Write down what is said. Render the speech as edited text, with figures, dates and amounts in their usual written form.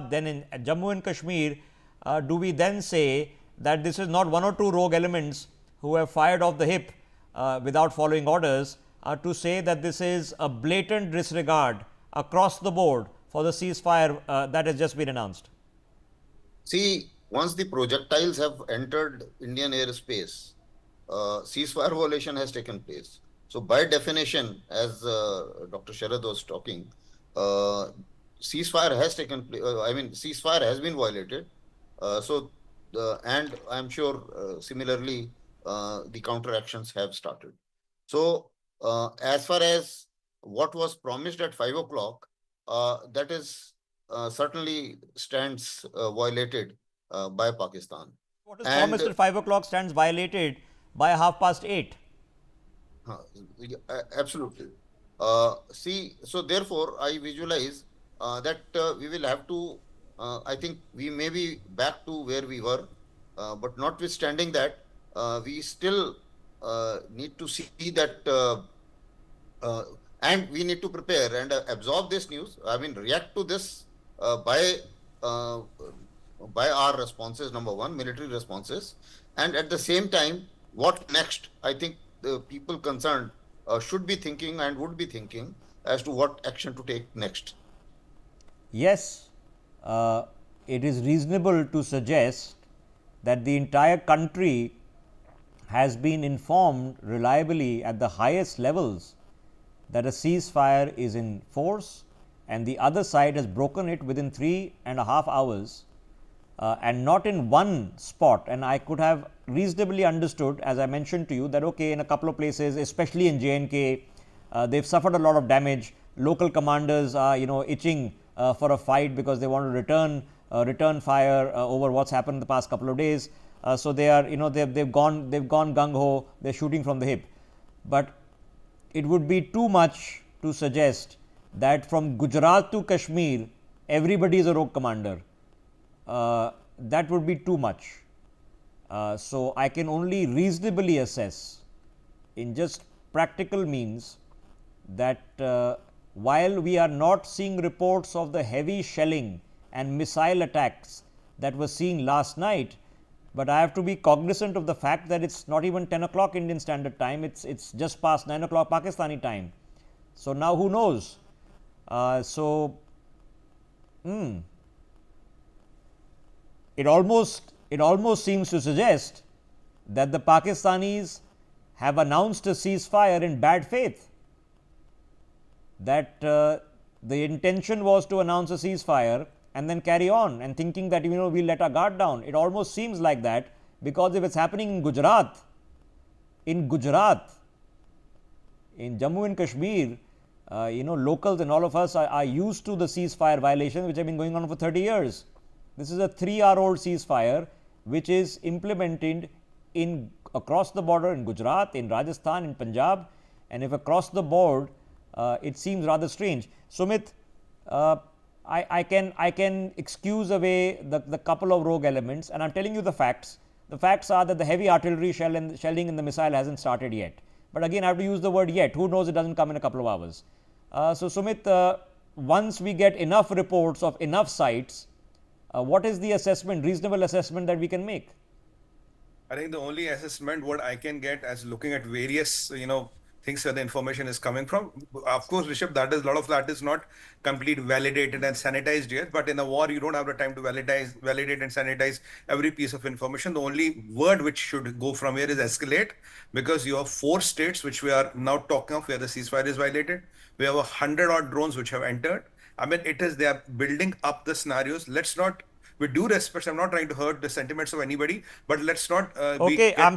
Gujarat, then in Jammu and Kashmir, do we then say that this is not one or two rogue elements who have fired off the hip without following orders, to say that this is a blatant disregard across the board for the ceasefire that has just been announced? See, once the projectiles have entered Indian airspace, ceasefire violation has taken place. So, by definition, as Dr. Sharad was talking, ceasefire has taken place. Ceasefire has been violated. And I'm sure similarly, the counteractions have started. So, as far as what was promised at 5 o'clock, that is certainly stands violated by Pakistan. What is And promised at 5 o'clock stands violated by 8:30. Absolutely. See, so therefore, I visualize that we will have to, I think we may be back to where we were, but notwithstanding that, we still need to see that, and we need to prepare and absorb this news. I mean, react to this uh, by our responses, number one, military responses, and at the same time, what next? I think the people concerned should be thinking and would be thinking as to what action to take next. Yes, it is reasonable to suggest that the entire country has been informed reliably at the highest levels that a ceasefire is in force, and the other side has broken it within 3.5 hours, and not in one spot. And I could have reasonably understood, as I mentioned to you, that okay, in a couple of places, especially in J&K, they've suffered a lot of damage. Local commanders are, itching for a fight because they want to return fire over what's happened in the past couple of days. So they are, they've gone gung ho. They're shooting from the hip. But it would be too much to suggest that from Gujarat to Kashmir, everybody is a rogue commander. That would be too much. So I can only reasonably assess, in just practical means, that while we are not seeing reports of the heavy shelling and missile attacks that were seen last night, but I have to be cognizant of the fact that it's not even 10 o'clock Indian Standard Time, it's just past 9 o'clock Pakistani time. So now who knows? It almost seems to suggest that the Pakistanis have announced a ceasefire in bad faith, that the intention was to announce a ceasefire and then carry on, and thinking that we'll let our guard down. It almost seems like that, because if it's happening in Gujarat, in Jammu and Kashmir, locals and all of us are used to the ceasefire violations which have been going on for 30 years. This is a 3-hour-old ceasefire which is implemented across the border in Gujarat, in Rajasthan, in Punjab, and if across the board, it seems rather strange. Sumit, I can excuse away the couple of rogue elements, and I'm telling you the facts. The facts are that the heavy artillery shelling in the missile hasn't started yet. But again, I have to use the word yet. Who knows, it doesn't come in a couple of hours. So Sumit, once we get enough reports of enough sites, what is the assessment, reasonable assessment that we can make? I think the only assessment what I can get as looking at various, things where the information is coming from. Of course, Rishabh, a lot of that is not complete validated and sanitized yet. But in a war, you don't have the time to validate and sanitize every piece of information. The only word which should go from here is escalate, because you have 4 states which we are now talking of where the ceasefire is violated. We have 100-odd drones which have entered. I mean, they are building up the scenarios. Let's not, with due respect, I'm not trying to hurt the sentiments of anybody, but let's not okay, I'm